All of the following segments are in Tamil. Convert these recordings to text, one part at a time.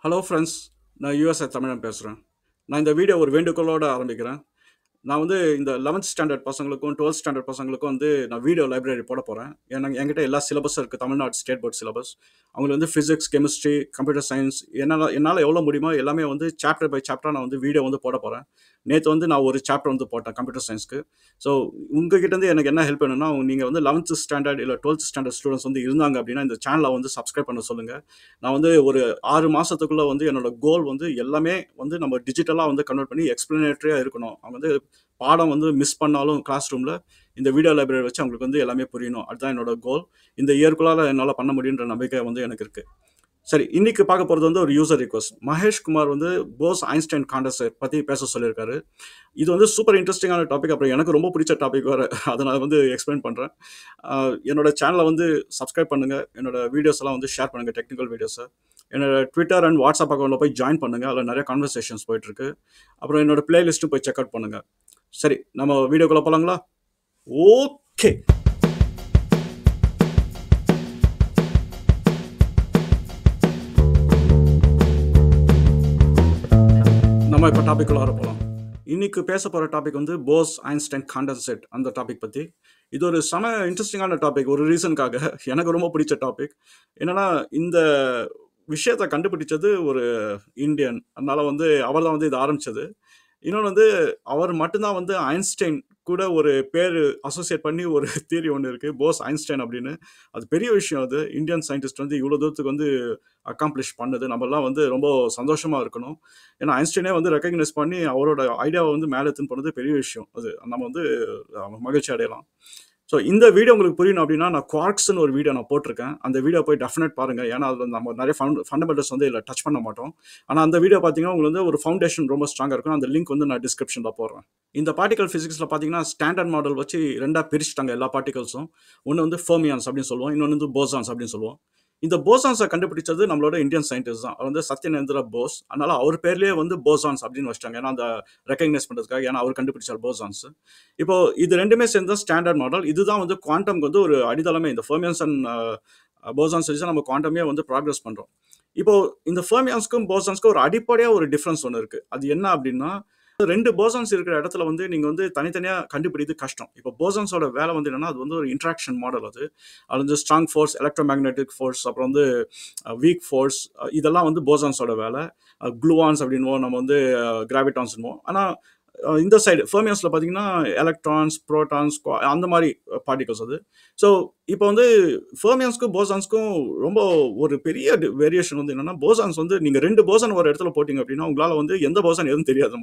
ஹலோ ஃப்ரெண்ட்ஸ், நான் யுஎஸ்ஏ தமிழன் பேசுகிறேன். நான் இந்த வீடியோ ஒரு வேண்டுகோளோட ஆரம்பிக்கிறேன். நான் வந்து இந்த 11th ஸ்டாண்டர்ட் பசங்களுக்கும் 12th ஸ்டாண்டர்ட் பசங்களுக்கும் வந்து நான் வீடியோ லைப்ரரி போட போகிறேன். ஏன்னா என்கிட்ட எல்லா சிலபஸும் இருக்குது. Tamil Nadu state board syllabus. அவங்களுக்கு வந்து ஃபிசிக்ஸ், கெமிஸ்ட்ரி, கம்ப்யூட்டர் சயின்ஸ் என்னால் எவ்வளோ முடியுமோ எல்லாமே வந்து சாப்டர் பை சாப்டராக நான் வந்து வீடியோ வந்து போட போகிறேன். நேற்று வந்து நான் ஒரு சாப்டர் வந்து போட்டேன் கம்ப்யூட்டர் சயின்ஸ்க்கு. ஸோ உங்ககிட்டேருந்து எனக்கு என்ன ஹெல்ப் வேணும்னா, நீங்கள் வந்து 11th ஸ்டாண்டர்ட் இல்லை 12th ஸ்டாண்டர்ட் ஸ்டூடெண்ட்ஸ் வந்து இருந்தாங்க அப்படின்னா இந்த சேனலை வந்து சப்ஸ்கிரைப் பண்ண சொல்லுங்கள். நான் வந்து ஒரு 6 மாசத்துக்குள்ள வந்து என்னோட கோல் வந்து எல்லாமே வந்து நம்ம டிஜிட்டலா வந்து கன்வெர்ட் பண்ணி எக்ஸ்பிளனேட்டரியா இருக்கணும். அவங்க வந்து பாடம் வந்து மிஸ் பண்ணாலும் கிளாஸ் ரூம்ல இந்த வீடியோ லைப்ரரி வச்சு அவங்களுக்கு வந்து எல்லாமே புரியணும். அதுதான் என்னோட கோல். இந்த இயர்க்குள்ளார என்னால பண்ண முடியுன்ற நம்பிக்கை வந்து எனக்கு இருக்கு. சரி, இன்னைக்கு பார்க்க போறது வந்து ஒரு யூசர் ரிக்வெஸ்ட். மகேஷ் குமார் வந்து போஸ் ஐன்ஸ்டைன் கான்டெஸ்ட் பத்தி பேச சொல்லியிருக்காரு. இது வந்து சூப்பர் இன்ட்ரெஸ்டிங்கான டாபிக். அப்புறம் எனக்கு ரொம்ப பிடிச்ச டாபிக் வேற. அதை நான் வந்து எக்ஸ்பிளைன் பண்றேன். என்னோட சேனலை வந்து சப்ஸ்கிரைப் பண்ணுங்க. என்னோட வீடியோஸ் எல்லாம் வந்து ஷேர் பண்ணுங்க, டெக்னிக்கல் வீடியோஸை. என்னோட ட்விட்டர் அண்ட் வாட்ஸ்அப் அக்கௌண்ட்டில் போய் ஜாயின் பண்ணுங்க. அதில் நிறைய கான்வர்சேஷன்ஸ் போயிட்டு இருக்கு. அப்புறம் என்னோட பிளேலிஸ்ட்டும் போய் செக் அவுட் பண்ணுங்க. சரி, நம்ம வீடியோக்குள்ள போலாங்களா? ஓகே. நம்ம இப்போ டாபிக் உள்ள போகலாம். இன்னைக்கு பேச போகிற டாபிக் வந்து போஸ் ஐன்ஸ்டைன் காண்டன்செட், அந்த டாபிக் பற்றி. இது ஒரு செம இன்ட்ரெஸ்டிங்கான டாபிக். ஒரு ரீசனுக்காக எனக்கு ரொம்ப பிடிச்ச டாபிக். என்னன்னா, இந்த விஷயத்தை கண்டுபிடிச்சது ஒரு இந்தியன். அதனால வந்து அவர் தான் வந்து இது ஆரம்பிச்சது. இன்னொன்று வந்து அவர் மட்டும்தான் வந்து ஐன்ஸ்டைன் கூட ஒரு பேர் அசோசியேட் பண்ணி ஒரு தியரி ஒன்று இருக்குது, போஸ் ஐன்ஸ்டைன் அப்படின்னு. அது பெரிய விஷயம். அது இந்தியன் சயின்டிஸ்ட் வந்து இவ்வளோ தூரத்துக்கு வந்து அக்காம்ப்ளிஷ் பண்ணது நம்மலாம் வந்து ரொம்ப சந்தோஷமாக இருக்கணும். ஏன்னா ஐன்ஸ்டைனே வந்து ரெக்கக்னைஸ் பண்ணி அவரோட ஐடியாவை வந்து மேலே எடுத்துன்னு போனது பெரிய விஷயம். அது நம்ம வந்து மகிழ்ச்சி அடையலாம். ஸோ இந்த வீடியோ உங்களுக்கு புரியணும் அப்படின்னா, நான் குவார்க்ஸ்னு ஒரு வீடியோ நான் போட்டிருக்கேன். அந்த வீடியோ போய் டெஃபினட் பாருங்க. ஏன்னா அதில் நம்ம நிறைய ஃபண்டமெண்டல்ஸ் வந்து இதில் டச் பண்ண மாட்டோம். ஆனால் அந்த வீடியோ பார்த்தீங்கன்னா உங்களுக்கு வந்து ஒரு ஃபவுண்டேஷன் ரொம்ப ஸ்ட்ராங்காக இருக்கும். அந்த லிங்க் வந்து நான் டிஸ்கிரிப்ஷனில் போடுறேன். இந்த பார்ட்டிகல் ஃபிசிக்ஸில் பார்த்தீங்கன்னா ஸ்டாண்டர்ட் மாடல் வச்சு ரெண்டாக பிரிச்சுட்டாங்க எல்லா பார்ட்டிகல்ஸும். ஒன்று வந்து ஃபெர்மியான்ஸ் அப்படின்னு சொல்லுவோம், இன்னொன்று வந்து போசான்ஸ் அப்படின்னு சொல்லுவோம். இந்த போசான்ஸை கண்டுபிடிச்சது நம்மளோட இந்தியன் சயின்டிஸ்ட் தான். அவர் வந்து சத்யநேந்திர போஸ். அதனால அவர் பேர்லேயே வந்து போசான்ஸ் அப்படின்னு வச்சிட்டாங்க. ஏன்னா அந்த ரெக்கக்னைஸ் பண்ணுறதுக்காக. ஏன்னா அவர் கண்டுபிடிச்சார் போசான்ஸ். இப்போ இது ரெண்டுமே சேர்ந்த ஸ்டாண்டர்ட் மாடல். இதுதான் வந்து குவாண்டம்க்கு வந்து ஒரு அடித்தளமே. இந்த ஃபெர்மியான்ஸ் அண்ட் போசான்ஸ் வச்சு நம்ம குவாண்டமே வந்து ப்ராக்ரஸ் பண்ணுறோம். இப்போ இந்த ஃபெர்மியான்ஸ்க்கும் போசான்ஸ்க்கும் ஒரு அடிப்படையாக ஒரு டிஃப்ரென்ஸ் ஒன்று இருக்குது. அது என்ன அப்படின்னா, ரெண்டு போசான்ஸ் இருக்கிற இடத்துல வந்து நீங்கள் வந்து தனித்தனியாக கண்டுபிடிது கஷ்டம். இப்போ போசான்ஸோட வேலை வந்து என்னன்னா, அது வந்து ஒரு இன்ட்ராக்ஷன் மாடல். அது வந்து strong force, electro magnetic force, அப்புறம் வந்து வீக் ஃபோர்ஸ், இதெல்லாம் வந்து போசான்ஸோட வேலை. குளூவான்ஸ் அப்படின்வோம், நம்ம வந்து கிராவிட்டான்ஸ்னுவோம். ஆனால் இந்த சைடு ஃபெர்மியான்ஸில் பார்த்தீங்கன்னா எலக்ட்ரான்ஸ், புரோட்டான்ஸ், அந்த மாதிரி பார்ட்டிகல்ஸ் அது. ஸோ இப்போ வந்து ஃபெர்மியான்ஸ்க்கும் போசான்ஸ்க்கும் ரொம்ப ஒரு பெரிய வேரியேஷன் வந்து என்னன்னா, போசான்ஸ் வந்து நீங்கள் ரெண்டு போசான் ஒரு இடத்துல போட்டிங்க அப்படின்னா உங்களால் வந்து எந்த போசான் எதுவும் தெரியாது.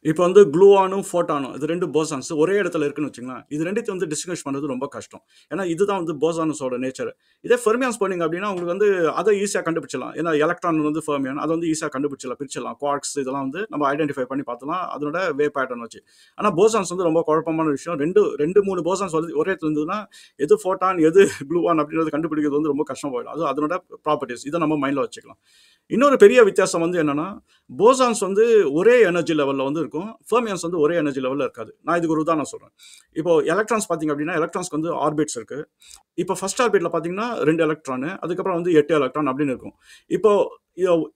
இப்போ வந்து குளூவானும் ஃபோட்டானும் இது ரெண்டு போசான்ஸ் ஒரே இடத்துல இருக்குன்னு வச்சுங்களேன். இது ரெண்டுத்தையும் வந்து டிஸ்டிங்விஷ் பண்ணுறது ரொம்ப கஷ்டம். ஏன்னா இதுதான் வந்து போசான்ஸோட நேச்சர். இதே ஃபெர்மியான்ஸ் போனீங்க அப்படின்னா உங்களுக்கு வந்து அதை ஈஸியாக கண்டுபிடிச்சலாம். ஏன்னா எலக்ட்ரான் வந்து ஃபெர்மியான், அதை வந்து ஈஸியாக கண்டுபிடிச்சலாம், பிரிச்சலாம். குவார்க்ஸ் இதெல்லாம் வந்து நம்ம ஐடென்டிஃபை பண்ணி பார்த்தலாம் அதனோட வே பேட்டர்ன் வச்சு. ஆனால் போசான்ஸ் வந்து ரொம்ப குழப்பமான விஷயம். ரெண்டு மூணு போசான்ஸ் வந்து ஒரே இடத்துல இருந்ததுன்னா எது ஃபோட்டான் எது குளூவான் அப்படின்றது கண்டுபிடிக்கிறது வந்து ரொம்ப கஷ்டம் போயிடும். அது அதனோட ப்ராப்பர்ட்டிஸ். இதை நம்ம மைண்டில் வச்சுக்கலாம். இன்னொரு பெரிய வித்தியாசம் வந்து என்னன்னா, போசான்ஸ் வந்து ஒரே எனர்ஜி லெவலில் வந்து இருக்கும், ஃபெர்மியான்ஸ் வந்து ஒரே எனர்ஜி லெவலில் இருக்காது. நான் இதுக்கு ஒரு உதாரணம் சொல்கிறேன். இப்போ எலக்ட்ரான்ஸ் பார்த்தீங்க அப்படின்னா, எலக்ட்ரான்ஸ்க்கு வந்து ஆர்பிட்ஸ் இருக்குது. இப்போ ஃபர்ஸ்ட் ஆர்பிட்டில் பார்த்தீங்கன்னா 2 எலக்ட்ரானு, அதுக்கப்புறம் வந்து 8 எலக்ட்ரான் அப்படின்னு இருக்கும். இப்போ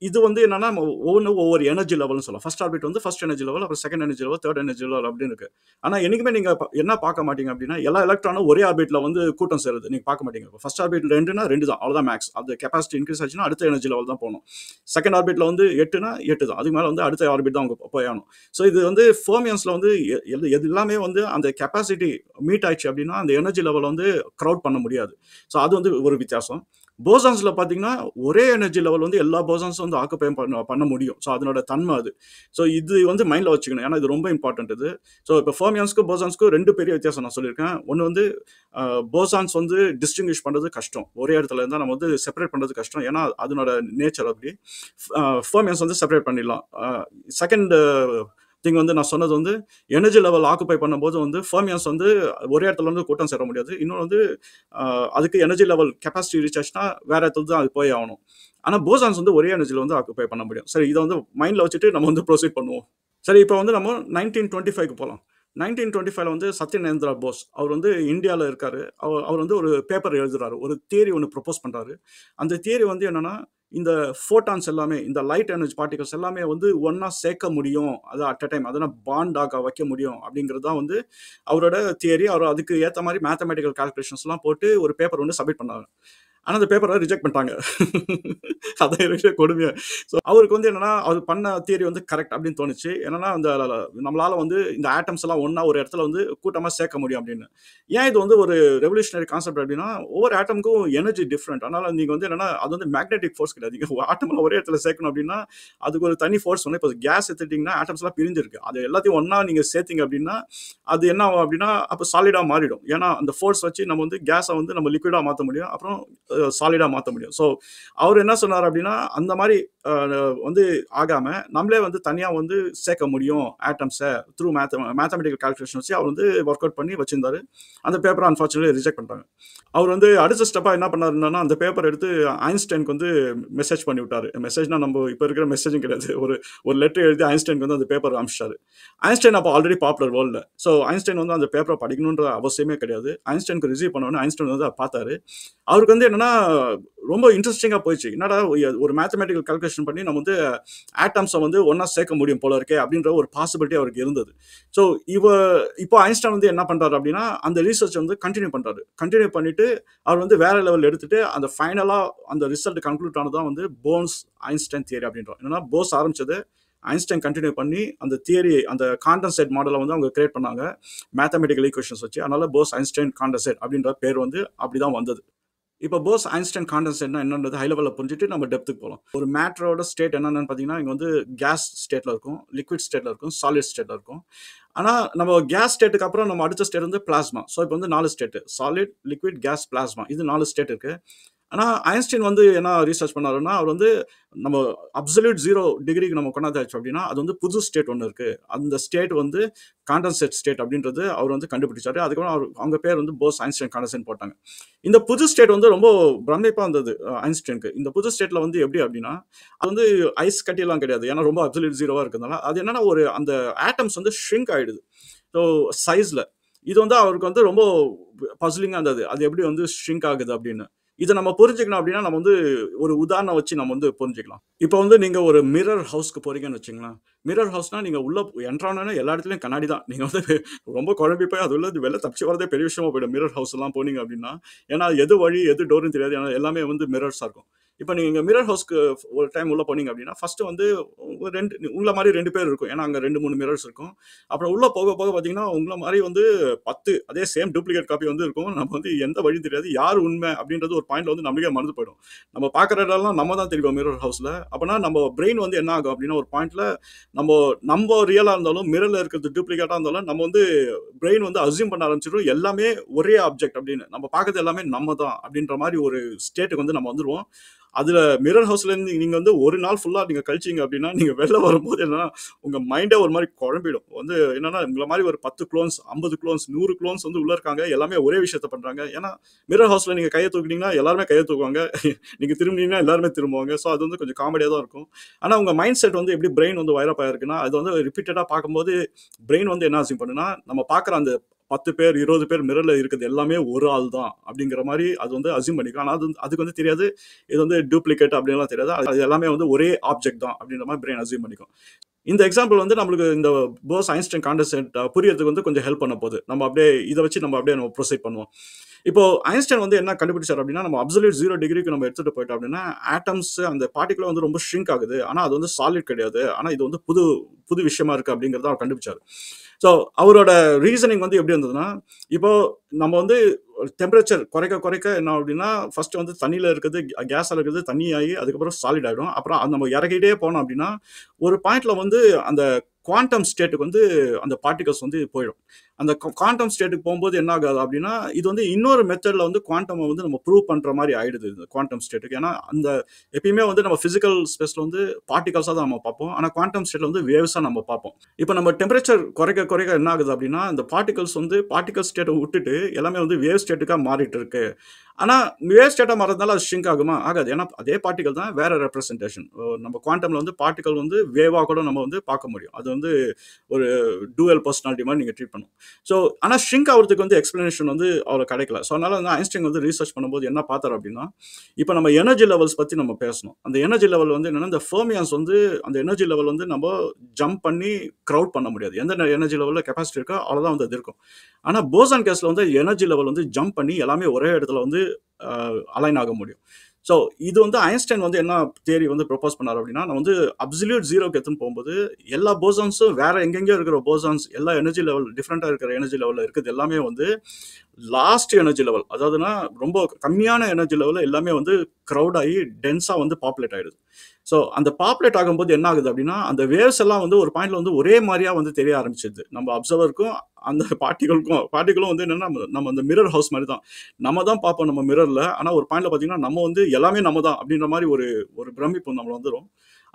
இது வந்து என்னன்னா, ஒவ்வொன்றும் ஒவ்வொரு எனர்ஜி லெவல்னு சொல்லலாம். ஃபர்ஸ்ட் ஆர்பிட் வந்து ஃபர்ஸ்ட் எனர்ஜி லெவல், அப்புறம் second energy level, third energy level அப்படின்னு இருக்கு. ஆனால் என்னைக்குமே நீங்கள் என்ன பார்க்க மாட்டீங்க அப்படின்னா, எல்லா எலக்ட்ரானும் ஒரே ஆர்பிட்டில் வந்து கூட்டம் சேருது நீங்கள் பார்க்க மாட்டீங்க. இப்போ ஃபர்ஸ்ட் ஆர்பிட் 2னா 2 தான், அவ்வளோதான் மேக்ஸ். அது கெப்பாசிட்டி இன்க்ரீஸ் ஆச்சுன்னா அடுத்த எனர்ஜி லெவல் தான் போகணும். செகண்ட் ஆர்பிட்டில் வந்து 8னா 8 தான், அதுக்கு மேலே வந்து அடுத்த ஆர்பிட் தான் அவங்க போயணும். ஸோ இது வந்து ஃபெர்மியான்ஸில் வந்து எது எல்லாமே வந்து அந்த கெப்பாசிட்டி மீட் ஆயிடுச்சு அப்படின்னா அந்த எனர்ஜி லெவல் வந்து க்ரௌட் பண்ண முடியாது. ஸோ அது வந்து ஒரு வித்தியாசம். போசான்ஸில் பார்த்தீங்கன்னா ஒரே எனர்ஜி லெவல் வந்து எல்லா போசான்ஸும் வந்து ஆக்குப்பை பண்ண முடியும். ஸோ அதனோட தன்மை அது. ஸோ இது வந்து மைண்டில் வச்சுக்கணும். ஏன்னா இது ரொம்ப இம்பார்ட்டன்ட் இது. ஸோ இப்போ ஃபெர்மியான்ஸ்க்கும் போசான்ஸ்க்கும் ரெண்டு பெரிய வித்தியாசம் நான் சொல்லியிருக்கேன். ஒன்று வந்து போசான்ஸ் வந்து டிஸ்டிங்விஷ் பண்ணுறது கஷ்டம். ஒரே இடத்துல இருந்தால் நம்ம வந்து செப்பரேட் பண்ணுறது கஷ்டம். ஏன்னா அதனோட நேச்சர் அப்படி. ஃபெர்மியான்ஸ் வந்து செப்பரேட் பண்ணிடலாம். செகண்ட் திங் வந்து நான் சொன்னது வந்து எனர்ஜி லெவல் ஆக்குப்பை பண்ணும்போது வந்து ஃபெர்மியான்ஸ் வந்து ஒரே இடத்துல வந்து கூட்டம் சேர முடியாது. இன்னொன்று வந்து அதுக்கு எனர்ஜி லெவல் கெப்பாசிட்டி ரீச் ஆச்சுன்னா வேற இடத்துல தான் அது போய் ஆகணும். ஆனால் போசான்ஸ் வந்து ஒரே எனர்ஜியில் வந்து ஆக்குப்பை பண்ண முடியும். சரி, இதை வந்து மைண்டில் வச்சுட்டு நம்ம வந்து ப்ரொசீட் பண்ணுவோம். சரி, இப்போ வந்து நம்ம 1925க்கு போகலாம். 1925 வந்து சத்யநேந்திரா போஸ் அவர் வந்து இந்தியாவில் இருக்காரு. அவர் வந்து ஒரு பேப்பர் எழுதுறாரு, ஒரு தியரி ஒன்று ப்ரொப்போஸ் பண்றாரு. அந்த தியரி வந்து என்னன்னா, இந்த ஃபோட்டான்ஸ் எல்லாமே, இந்த லைட் எனர்ஜி பார்ட்டிகல்ஸ் எல்லாமே வந்து ஒண்ணா சேர்க்க முடியும். அது அட் அ டைம் அதெல்லாம் பாண்டாக வைக்க முடியும் அப்படிங்கிறது தான் வந்து அவரோட தியரி. அவர் அதுக்கு ஏத்த மாரி மேத்தமேட்டிக்கல் கால்குலேஷன்ஸ்லாம் போட்டு ஒரு பேப்பர் வந்து சப்மிட் பண்ணாரு. ஆனா அந்த பேப்பரை ரிஜெக்ட் பண்ணிட்டாங்க. அதான் இருக்கிற கொடுமையா. ஸோ அவருக்கு வந்து என்னன்னா, அவர் பண்ண தியரி வந்து கரெக்ட் அப்படின்னு தோணுச்சு. என்னன்னா, அந்த நம்மளால வந்து இந்த ஆட்டம்ஸ் எல்லாம் ஒண்ணா ஒரு இடத்துல வந்து கூட்டமா சேர்க்க முடியும் அப்படின்னு. ஏன் இது வந்து ஒரு ரெவல்யூஷனரி கான்செப்ட் அப்படின்னா, ஒவ்வொரு ஆட்டமுக்கும் எனர்ஜி டிஃப்ரெண்ட். அதனால நீங்க வந்து என்னன்னா, அது வந்து மேக்னெட்டிக் ஃபோர்ஸ் கிடையாது. நீங்க ஆட்டம்லாம் ஒரே இடத்துல சேர்க்கணும் அப்படின்னா, அதுக்கு ஒரு தனி ஃபோர்ஸ் வேணும். இப்போ கேஸ் எடுத்துட்டீங்கன்னா, ஆட்டம்ஸ் எல்லாம் பிரிஞ்சிருக்கு. அது எல்லாத்தையும் ஒண்ணா நீங்க சேர்த்தீங்க அப்படின்னா, அது என்ன ஆகும் அப்படின்னா, அப்போ சாலிடா மாறிடும். ஏன்னா அந்த ஃபோர்ஸ் வச்சு நம்ம வந்து கேஸை வந்து நம்ம லிக்விடா மாற்ற முடியும். அப்புறம் சாலிடா மாற்ற முடியும். ஸோ அவர் என்ன சொன்னார் அப்படின்னா, அந்த மாதிரி வந்து ஆகாம நம்மளே வந்து தனியா வந்து சேர்க்க முடியும் ஆட்டம்ஸை த்ரூ மேத்தமெட்டிக்கல் கால்குலேஷன் வச்சு அவர் வந்து ஒர்க் அவுட் பண்ணி வச்சிருந்தாரு. அந்த பேப்பரை அன்ஃபார்ச்சுனேட்லி ரிஜெக்ட் பண்ணிட்டாங்க. அவர் வந்து அடுத்த ஸ்டெப்பா என்ன பண்ணாருன்னா, அந்த பேப்பர் எடுத்து ஐன்ஸ்டைனுக்கு வந்து மெசேஜ் பண்ணி விட்டாரு. மெசேஜ்னா நம்ம இப்போ இருக்கிற மெசேஜும் கிடையாது. ஒரு ஒரு லெட்டர் எழுதி ஐன்ஸ்டைனுக்கு வந்து அந்த பேப்பர் அனுப்பிச்சிட்டாரு. ஐன்ஸ்டைன் அப்போ ஆல்ரெடி பாப்புலர் வேர்ல்டில். ஸோ ஐன்ஸ்டைன் வந்து அந்த பேப்பரை படிக்கணுன்ற அவசியமே கிடையாது. ஐன்ஸ்டைனுக்கு ரிசீவ் பண்ணோன்னே ஐன்ஸ்டைன் வந்து அதை பார்த்தாரு. அவருக்கு வந்து என்னன்னா, ரொம்ப இன்ட்ரெஸ்டிங்கா போயிடுச்சு. என்னடா ஒரு மேத்தமேட்டிக்கல் கால்குலேஷன் பண்ணி நம்ம வந்து ஆட்டம்ஸை வந்து ஒண்ணா சேர்க்க முடியும் போல இருக்கே அப்படின்ற ஒரு பாசிபிலிட்டி அவருக்கு இருந்தது. ஸோ இப்போ ஐன்ஸ்டைன் வந்து என்ன பண்றாரு அப்படின்னா, அந்த ரிசர்ச் வந்து கண்டினியூ பண்றாரு. கண்டினியூ பண்ணிட்டு அவர் வந்து வேற லெவல் எடுத்துட்டு அந்த ஃபைனலா அந்த ரிசல்ட் கன்க்ளூட் ஆனதான் வந்து போர்ன்ஸ் ஐன்ஸ்டைன் தியரி அப்படின்றோம். என்னன்னா போஸ் ஆரம்பிச்சது, ஐன்ஸ்டைன் கண்டினியூ பண்ணி அந்த தியரி, அந்த காண்டன்சேட் மாடலை வந்து அவங்க கிரியேட் பண்ணாங்க மேத்தமெட்டிக்கல் ஈக்குவேஷன்ஸ் வச்சு. அதனால போஸ் ஐன்ஸ்டைன் காண்டன்சேட் அப்படின்ற பேர் வந்து அப்படிதான் வந்தது. இப்போ போஸ் ஐன்ஸ்டைன் காண்டன்சேட்னா என்னன்றது ஹை லெவலில் புரிஞ்சுட்டு நம்ம டெப்த்துக்கு போகலாம். ஒரு மேட்டரோட ஸ்டேட் என்னென்னு பார்த்தீங்கன்னா, இங்கே வந்து கேஸ் ஸ்டேட்டில் இருக்கும், லிக்விட் ஸ்டேட்டில் இருக்கும், சாலிட் ஸ்டேட்டில் இருக்கும். ஆனால் நம்ம கேஸ் ஸ்டேட்டுக்கு அப்புறம் நம்ம அடுத்த ஸ்டேட் வந்து பிளாஸ்மா. ஸோ இப்போ வந்து 4 state: solid, liquid, gas, plasma. இது 4 ஸ்டேட் இருக்கு. ஆனால் ஐன்ஸ்டைன் வந்து என்ன ரீசர்ச் பண்ணாருன்னா, அவர் வந்து நம்ம அப்சல்யூட் 0 டிகிரிக்கு நம்ம கொண்டாந்தாச்சு அப்படின்னா, அது வந்து புது ஸ்டேட் ஒன்று இருக்கு. அந்த ஸ்டேட் வந்து காண்டன்சேட் ஸ்டேட் அப்படின்றது அவர் வந்து கண்டுபிடிச்சாரு. அதுக்கப்புறம் அவங்க பேர் வந்து போஸ் ஐன்ஸ்டைன் காண்டன்சேட் போட்டாங்க. இந்த புது ஸ்டேட் வந்து ரொம்ப பிரமிப்பா இருந்தது ஐன்ஸ்டைனுக்கு. இந்த புது ஸ்டேட்ல வந்து எப்படி அப்படின்னா, அது வந்து ஐஸ் கட்டியெல்லாம் கிடையாது. ஏன்னா ரொம்ப அப்சல்யூட் 0வா இருக்கிறதுனால அது என்னன்னா, ஒரு அந்த ஆட்டம்ஸ் வந்து ஷ்ரிங்க் ஆயிடுது. ஸோ சைஸ்ல இது வந்து அவருக்கு வந்து ரொம்ப பஸ்லிங்கா இருந்தது. அது எப்படி வந்து ஷ்ரிங்க் ஆகுது அப்படின்னு. இதை நம்ம புரிஞ்சுக்கணும் அப்படின்னா, நம்ம வந்து ஒரு உதாரணம் வச்சு நம்ம வந்து புரிஞ்சுக்கலாம். இப்போ வந்து நீங்க ஒரு மிரர் ஹவுஸ்க்கு போறீங்கன்னு வச்சுங்களேன். மிரர் ஹவுஸ்னா நீங்க உள்ள என்டர் ஆனோனே எல்லா இடத்துலயும் கண்ணாடி தான். நீங்க வந்து ரொம்ப குழம்பி போய் அது உள்ள வெளில தப்பிச்சு வரதே பெரிய விஷயமா போயிடும். மிரர் ஹவுஸ் எல்லாம் போனீங்க அப்படின்னா, ஏன்னா எது வழி எது டோர்னு தெரியாது. ஏன்னா எல்லாமே வந்து மிரர்ஸா இருக்கும். இப்போ நீங்க மிரர் ஹவுஸ்க்கு ஒரு டைம் உள்ள போனீங்க அப்படின்னா, ஃபர்ஸ்ட் வந்து ஒரு 2 உங்கள மாதிரி 2 பேர் இருக்கும். ஏன்னா அங்க 2, 3 மிரர்ஸ் இருக்கும். அப்புறம் உள்ள போக போக பார்த்தீங்கன்னா, உங்கள மாதிரி வந்து 10 அதே சேம் டூப்ளிகேட் காப்பி வந்து இருக்கும். நம்ம வந்து எந்த வழியும் தெரியாது. யார் உண்மை அப்படின்றது ஒரு பாயிண்ட்ல வந்து நம்மளுக்கே மறந்து போயிடும். நம்ம பார்க்குற இடம்லாம் நம்ம தான் தெரியும் மிரர் ஹவுஸ்ல. அப்பனா நம்ம பிரெயின் வந்து என்ன ஆகும் அப்படின்னா, ஒரு பாயிண்ட்ல நம்ம ரியலா இருந்தாலும், மிரர்ல இருக்கிறது டூப்ளிகேட்டா இருந்தாலும், நம்ம வந்து பிரெயின் வந்து அஸ்யூம் பண்ண ஆரம்பிச்சிடும். எல்லாமே ஒரே ஆப்ஜெக்ட் அப்படின்னு. நம்ம பார்க்கறது எல்லாமே நம்ம தான் அப்படின்ற மாதிரி ஒரு ஸ்டேட்டுக்கு வந்து நம்ம வந்துருவோம். அதுல மிரர் ஹவுஸ்ல இருந்து நீங்க வந்து ஒரு நாள் ஃபுல்லா நீங்க கழிச்சீங்க அப்படின்னா, நீங்க வெளில வரும்போது என்னன்னா, உங்க மைண்டே ஒரு மாதிரி குழம்பிடும். வந்து என்னன்னா, உங்கள மாதிரி ஒரு 10 குளோன்ஸ், 50 குளோன்ஸ், 100 குளோன்ஸ் வந்து உள்ள இருக்காங்க. எல்லாமே ஒரே விஷயத்த பண்றாங்க. ஏன்னா மிரர் ஹவுஸ்ல நீங்க கைய தூக்குனீங்கன்னா, எல்லாருமே கைய தூக்குவாங்க. நீங்க திரும்புனீங்கன்னா எல்லாருமே திரும்புவாங்க. ஸோ அது வந்து கொஞ்சம் காமெடியா தான் இருக்கும். ஆனா உங்க மைண்ட் செட் வந்து எப்படி பிரெயின் வந்து வயர் அப் ஆயிருக்குன்னா, அது வந்து ரிப்பீட்டடா பார்க்கும்போது பிரெயின் வந்து என்ன அஸ்யூம் பண்ணும்னா, நம்ம பார்க்குற அந்த 10 பேர், 20 பேர் மிரர்ல இருக்கிறது எல்லாமே ஒரு ஆள் தான் அப்படிங்கிற மாரி அது வந்து அஸ்யூம் பண்ணிக்கும். ஆனா அதுக்கு வந்து தெரியாது. இது வந்து டூப்ளிகேட் அப்படின்லாம் தெரியாது. அது எல்லாமே வந்து ஒரே ஆப்ஜெக்ட் தான் அப்படின்ற மாதிரி பிரெயின் அஸ்யூம் பண்ணிக்கும். இந்த எக்ஸாம்பிள் வந்து நம்மளுக்கு இந்த போஸ் ஐன்ஸ்டைன் காண்டன்சேட் புரியறதுக்கு வந்து கொஞ்சம் ஹெல்ப் பண்ண போகுது. நம்ம அப்படியே இதை வச்சு நம்ம அப்படியே நம்ம ப்ரொசீட் பண்ணுவோம். இப்போ ஐன்ஸ்டைன் வந்து என்ன கண்டுபிடிச்சார் அப்படின்னா, நம்ம அப்சல்யூட் 0 டிகிரிக்கு நம்ம எடுத்துட்டு போயிட்டோம் அப்படின்னா, ஆட்டம்ஸ் அந்த பார்ட்டிகுலர் வந்து ரொம்ப ஷ்ரிங்க் ஆகுது. ஆனா அது வந்து சாலிட் கிடையாது. ஆனா இது வந்து புது புது விஷயமா இருக்கு அப்படிங்கிறத அவர் கண்டுபிடிச்சார். ஸோ அவரோட ரீசனிங் வந்து எப்படி இருந்ததுன்னா, இப்போ நம்ம வந்து டெம்பரேச்சர் குறைக்க குறைக்க என்ன அப்படின்னா, ஃபர்ஸ்ட் வந்து தண்ணியில இருக்கிறது கேஸாக இருக்கிறது தண்ணி ஆகி அதுக்கப்புறம் சாலிட் ஆகிடும். அப்புறம் அது நம்ம இறக்கிட்டே போனோம் அப்படின்னா, ஒரு பாயிண்ட்ல வந்து அந்த குவாண்டம் ஸ்டேட்டுக்கு வந்து அந்த பார்ட்டிகல்ஸ் வந்து போயிடும். அந்த குவாண்டம் ஸ்டேட்டுக்கு போகும்போது என்ன ஆகாது அப்படின்னா இது வந்து இன்னொரு மெத்தட்ல வந்து குவாண்டம் வந்து நம்ம ப்ரூவ் பண்ற மாதிரி ஆயிடுது இந்த குவாண்டம் ஸ்டேட்டுக்கு. ஏன்னா அந்த எப்பயுமே வந்து நம்ம பிசிக்கல் ஸ்பேஸ்ல வந்து பார்ட்டிகல்ஸா தான் நம்ம பார்ப்போம். ஆனா குவாண்டம் ஸ்டேட்ல வந்து வேவ்ஸா நம்ம பார்ப்போம். இப்போ நம்ம டெம்பரேச்சர் குறைக்க குறைக்க என்ன ஆகுது அப்படின்னா இந்த பார்ட்டிகல்ஸ் வந்து பார்ட்டிகல் ஸ்டேட்டை விட்டுட்டு எல்லாமே வந்து வேவ் ஸ்டேட்டுக்கா மாறிட்டு இருக்கு. ஆனா வேவ் ஸ்டேட்டா மாறதுனால அது ஷ்ரிங்க் ஆகுமா? ஆகாது. ஏன்னா அதே பார்ட்டிகல் தான், வேற ரெப்ரசன்டேஷன். நம்ம குவாண்டம்ல வந்து பார்ட்டிகல் வந்து வேவா கூட நம்ம வந்து பார்க்க முடியும். அது வந்து ஒரு டூவல் பர்சனாலிட்டி மாதிரி நீங்க ட்ரீட் பண்ணும். ஸோ ஆனா ஷ்ரிங்க் ஆகிறதுக்கு வந்து எக்ஸ்பிளனேஷன் வந்து அவருக்கு கிடைக்கல. ஸோ அதனால வந்து ஐன்ஸ்டைன் வந்து ரிசர்ச் பண்ணும்போது என்ன பார்த்தாரு அப்படின்னா, இப்போ நம்ம எனர்ஜி லெவல்ஸ் பத்தி நம்ம பேசணும். அந்த எனர்ஜி லெவல் வந்து என்னன்னா, இந்த ஃபெர்மியான்ஸ் வந்து அந்த எனர்ஜி லெவல் வந்து நம்ம ஜம்ப் பண்ணி கிரவுட் பண்ண முடியாது. எந்த எனர்ஜி லெவல்ல கெப்பாசிட்டி இருக்கோ அவ்வளவுதான் வந்து அது இருக்கும். ஆனா போசான் கேஸ்ல வந்து எனர்ஜி லெவல் வந்து ஜம்ப் பண்ணி எல்லாமே ஒரே இடத்துல வந்து அலைன் ஆக முடியும். ஸோ இது வந்து ஐன்ஸ்டைன் வந்து என்ன தியரி வந்து ப்ரொபோஸ் பண்ணார் அப்படின்னா, நான் வந்து அப்சல்யூட் ஜீரோக்கு எடுத்துன்னு போகும்போது எல்லா போசான்ஸும் வேற எங்கெங்கேயோ இருக்கிற போசான்ஸ் எல்லா எனர்ஜி லெவல் டிஃப்ரெண்டா இருக்கிற எனர்ஜி லெவலில் இருக்குது எல்லாமே வந்து லாஸ்ட் எனர்ஜி லெவல், அதாவதுன்னா ரொம்ப கம்மியான எனர்ஜி லெவலில் எல்லாமே வந்து க்ரௌட் ஆகி டென்ஸாக வந்து பாப்புலேட் ஆகிடுது. ஸோ அந்த பாப்புலேட் ஆகும்போது என்ன ஆகுது அப்படின்னா அந்த வேவ்ஸ் எல்லாம் வந்து ஒரு பாயிண்ட்ல வந்து ஒரே மாதிரியா வந்து தெரிய ஆரம்பிச்சிது நம்ம அப்சர்வருக்கும் அந்த பார்ட்டிகளும் வந்து என்னன்னா நம்ம அந்த மிரர் ஹவுஸ் மாதிரி தான். நம்ம தான் பார்ப்போம் நம்ம மிரர்ல. ஆனால் ஒரு பாயிண்ட்ல பார்த்தீங்கன்னா நம்ம வந்து எல்லாமே நம்ம தான் அப்படின்ற மாதிரி ஒரு ஒரு பிரமிப்பு நம்மள வந்துடும்.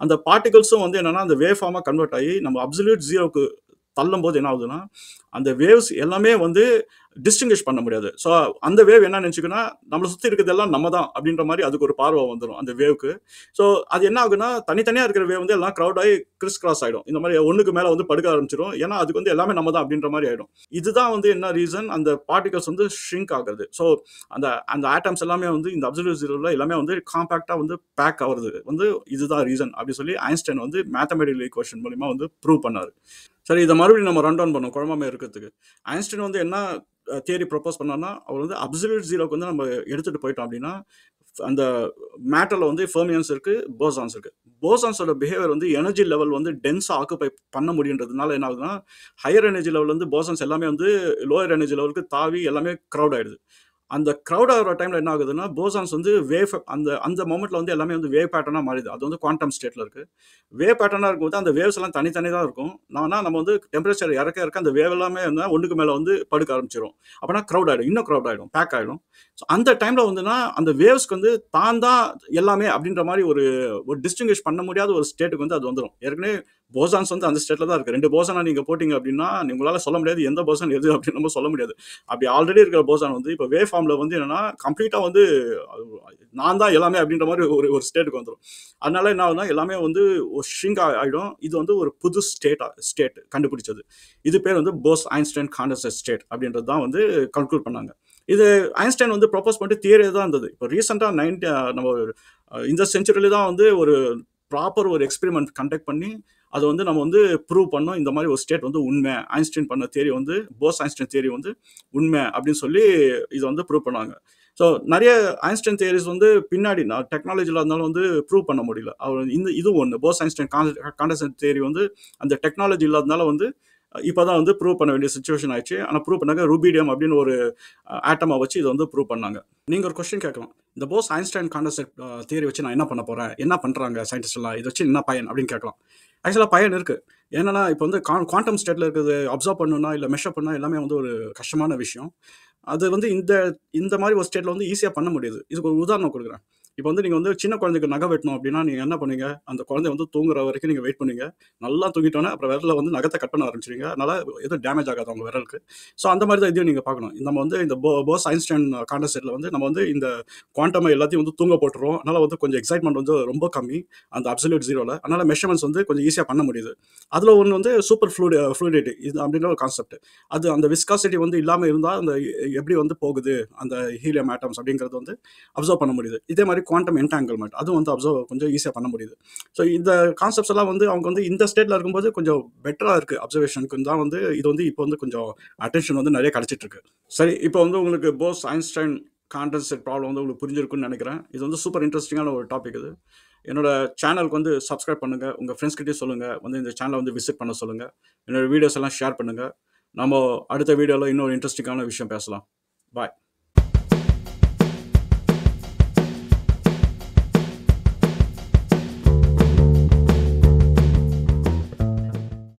அந்த பார்ட்டிகல்ஸும் வந்து என்னன்னா அந்த வேவ் ஃபார்மாக கன்வெர்ட் ஆகி நம்ம அப்சல்யூட் ஜீரோக்கு தள்ளும் போது என்ன ஆகுதுன்னா அந்த வேவ்ஸ் எல்லாமே வந்து டிஸ்டிங்கிஷ் பண்ண முடியாது. ஸோ அந்த வேவ் என்ன நினச்சிக்குன்னா நம்மளை சுற்றி இருக்கிறதெல்லாம் நம்ம தான் அப்படின்ற மாதிரி அதுக்கு ஒரு பார்வை வந்துடும் அந்த வேவ்க்கு. ஸோ அது என்ன ஆகுன்னா தனித்தனியாக இருக்கிற வேவ் வந்து எல்லாம் க்ரௌட் ஆகி கிறிஸ் கிராஸ் ஆகிடும். இந்த மாதிரி ஒன்றுக்கு மேலே வந்து படுக்க ஆரம்பிச்சிடும். ஏன்னா அதுக்கு வந்து எல்லாமே நம்ம தான் அப்படின்ற மாதிரி ஆகிடும். இதுதான் வந்து என்ன ரீசன் அந்த பார்ட்டிகல்ஸ் வந்து ஷ்ரிங்க் ஆகுறது. ஸோ அந்த அந்த ஆட்டம்ஸ் எல்லாமே வந்து இந்த அப்சல்யூட் ஜீரோவில் எல்லாமே வந்து காம்பாக்டாக வந்து பேக் ஆகுறது வந்து இதுதான் ரீசன் அப்படின்னு சொல்லி ஐன்ஸ்டைன் வந்து மேத்தமெட்டிக்கல் ஈக்குவேஷன் மூலிமா வந்து ப்ரூவ் பண்ணார். சரி, இதை மறுபடியும் நம்ம ரன் டவுன் பண்ணோம் குழம்பமே இருக்கிறதுக்கு. ஐன்ஸ்டைன் வந்து என்ன தியரி ப்ரொபோஸ் பண்ணார்னா அவர் வந்து அப்சல்யூட் ஜீரோக்கு வந்து நம்ம எடுத்துகிட்டு போயிட்டோம் அப்படின்னா அந்த மேட்டரில் வந்து ஃபெர்மியான்ஸ் இருக்கு, போசான்ஸ் இருக்கு. போசான்ஸோட பிஹேவியர் வந்து எனர்ஜி லெவல் வந்து டென்ஸாக ஆக்குபை பண்ண முடியுன்றதுனால என்ன ஆகுதுன்னா ஹையர் எனர்ஜி லெவல் வந்து போசான்ஸ் எல்லாமே வந்து லோயர் எனர்ஜி லெவலுக்கு தாவி எல்லாமே க்ரௌட் ஆயிடுது. அந்த க்ரௌட் ஆகிற டைமில் என்ன ஆகுதுன்னா போசான்ஸ் வந்து வேவ் அந்த அந்த மொமெண்ட்டில் வந்து எல்லாமே வந்து வேவ் பேட்டர்னாக மாறிடுது. அது வந்து குவாண்டம் ஸ்டேட்டில் இருக்குது. வேவ் பேட்டர்னாக இருக்கும்போது அந்த வேவ்ஸ் எல்லாம் தனித்தனி தான் இருக்கும். நம்ம வந்து டெம்பரேச்சர் இறக்க அந்த வேவ் எல்லாமே வந்து ஒன்றுக்கு மேலே வந்து படுக்க ஆரம்பிச்சிடும். அப்படின்னா க்ரௌட் ஆகிடும், இன்னும் க்ரௌட் ஆகிடும், பேக் ஆகிடும். ஸோ அந்த டைமில் வந்துன்னா அந்த வேவ்ஸ்க்கு வந்து தான் எல்லாமே அப்படின்ற மாதிரி ஒரு ஒரு டிஸ்டிங்கிஷ் பண்ண முடியாத ஒரு ஸ்டேட்டுக்கு வந்து அது வந்துடும். ஏற்கனவே போசான்ஸ் வந்து அந்த ஸ்டேட்டில் தான் இருக்குது. 2 போசானா நீங்கள் போட்டிங்க அப்படின்னா உங்களால் சொல்ல முடியாது எந்த போசான் எது அப்படின்னு நம்ம சொல்ல முடியாது. அப்படி ஆல்ரெடி இருக்கிற போசான் வந்து இப்போ வேவ் ஃபார்மில் வந்து என்னன்னா கம்ப்ளீட்டாக வந்து நான் தான் எல்லாமே அப்படின்ற மாதிரி ஒரு ஒரு ஸ்டேட்டுக்கு வந்துடும். அதனால என்ன ஆகுதுன்னா எல்லாமே வந்து ஒரு ஷ்ரிங்க் ஆகிடும். இது வந்து ஒரு புது ஸ்டேட் கண்டுபிடிச்சது. இது பேர் வந்து போஸ் ஐன்ஸ்டைன் காண்டன்செட் ஸ்டேட் அப்படின்றது தான் வந்து கன்க்ளூட் பண்ணாங்க. இது ஐன்ஸ்டைன் வந்து ப்ரொபோஸ் பண்ணிட்டு தியரி தான் இருந்தது. இப்போ ரீசெண்டாக நம்ம இந்த செஞ்சுரியில தான் வந்து ஒரு ப்ராப்பர் ஒரு எக்ஸ்பெரிமெண்ட் கண்டக்ட் பண்ணி அதை வந்து நம்ம வந்து ப்ரூவ் பண்ணோம். இந்த மாதிரி ஒரு ஸ்டேட் வந்து உண்மை, ஐன்ஸ்டைன் பண்ண தியரி வந்து போஸ் ஐன்ஸ்டைன் தியரி வந்து உண்மை அப்படின்னு சொல்லி இதை வந்து ப்ரூவ் பண்ணாங்க. ஸோ நிறைய ஐன்ஸ்டைன் தியரிஸ் வந்து பின்னாடி டெக்னாலஜியில் இருந்தாலும் வந்து ப்ரூவ் பண்ண முடியல. அவர் இது ஒன்று போஸ் ஐன்ஸ்டைன் காண்டன்செட் தியரி வந்து அந்த டெக்னாலஜி இல்லாதனால வந்து இப்போ தான் வந்து ப்ரூவ் பண்ண வேண்டிய சுச்சுவேஷன் ஆயிடுச்சு. ஆனால் ப்ரூவ் பண்ணாங்க ரூபீடியம் அப்படின்னு ஒரு ஆட்டமை வச்சு இதை வந்து ப்ரூவ் பண்ணாங்க. நீங்கள் ஒரு கொஸ்டின் கேட்கலாம், இந்த போஸ் ஐன்ஸ்டைன் காண்டன்செட் தியரி வச்சு நான் என்ன பண்ண போகிறேன், என்ன பண்ணுறாங்க சயின்டிஸ்ட் எல்லாம், இதை வச்சு என்ன பயன் அப்படின்னு கேட்கலாம். ஆக்சுவலாக பயன் இருக்குது. என்னன்னா இப்போ வந்து குவாண்டம் ஸ்டேட்டில் இருக்கிறது அப்சர்வ் பண்ணணும்னா இல்லை மெஷர் பண்ணால் எல்லாமே வந்து ஒரு கஷ்டமான விஷயம். அது வந்து இந்த மாதிரி ஒரு ஸ்டேட்டில் வந்து ஈஸியாக பண்ண முடியுது. இதுக்கு ஒரு உதாரணம் கொடுக்குறேன். இப்போ வந்து நீங்கள் வந்து சின்ன குழந்தைக்கு நகை வெட்டணும் அப்படின்னா நீங்கள் என்ன பண்ணுவீங்க, அந்த குழந்தை வந்து தூங்குற வரைக்கும் நீங்கள் வெயிட் பண்ணுவீங்க. நல்லா தூங்கிட்டோன்னே அப்புறம் விரலில் வந்து நகத்தை கட் பண்ண ஆரம்பிச்சிருவீங்க. அதனால் எதுவும் டேமேஜ் ஆகாது அவங்க விரலுக்கு. ஸோ அந்த மாதிரி தான் இதையும் நீங்கள் பார்க்கணும். நம்ம வந்து இந்த போஸ் ஐன்ஸ்டைன் காண்டன்செட்டில் வந்து நம்ம வந்து இந்த குவாண்டம் எல்லாத்தையும் வந்து தூங்க போட்டுருவோம். அதனால் வந்து கொஞ்சம் எக்ஸைட்மெண்ட் வந்து ரொம்ப கம்மி அந்த அப்சல்யூட் ஜீரோவில். அதனால் மெஷர்மெண்ட்ஸ் வந்து கொஞ்சம் ஈஸியாக பண்ண முடியுது. அதில் ஒன்று வந்து சூப்பர் ஃப்ளூயிடிட்டி இது அப்படின்ற ஒரு கான்செப்ட். அது அந்த விஸ்காசிட்டி வந்து இல்லாமல் இருந்தால் அந்த எப்படி வந்து போகுது அந்த ஹீலியம் ஆட்டம்ஸ் அப்படிங்கிறது வந்து அப்சர்வ் பண்ண முடியுது. இதே மாதிரி குவாண்டம் என்டாங்கிள்மெண்ட் அதுவும் வந்து அப்சர்வ் கொஞ்சம் ஈஸியாக பண்ண முடியுது. ஸோ இந்த கான்செப்ட்ஸ் எல்லாம் வந்து அவங்க வந்து இந்த ஸ்டேட்டில் இருக்கும்போது கொஞ்சம் பெட்டராக இருக்குது அப்சர்வேஷனுக்கு தான் வந்து இது வந்து இப்போ வந்து கொஞ்சம் அட்டென்ஷன் வந்து நிறைய கிடைச்சிட்டு இருக்கு. சரி, இப்போ வந்து உங்களுக்கு போஸ் ஐன்ஸ்டைன் காண்டன்செட் ப்ராப்ளம் வந்து உங்களுக்கு புரிஞ்சிருக்குன்னு நினைக்கிறேன். இது வந்து சூப்பர் இன்ட்ரெஸ்டிங்கான ஒரு டாபிக். இது என்னோட சேனலுக்கு வந்து சப்ஸ்கிரைப் பண்ணுங்கள், உங்கள் ஃப்ரெண்ட்ஸ்கிட்டே சொல்லுங்கள், வந்து இந்த சேனலை வந்து விசிட் பண்ண சொல்லுங்கள், என்னோட வீடியோஸ் எல்லாம் ஷேர் பண்ணுங்கள். நம்ம அடுத்த வீடியோவில் இன்னொரு இன்ட்ரெஸ்டிங்கான விஷயம் பேசலாம். பாய்.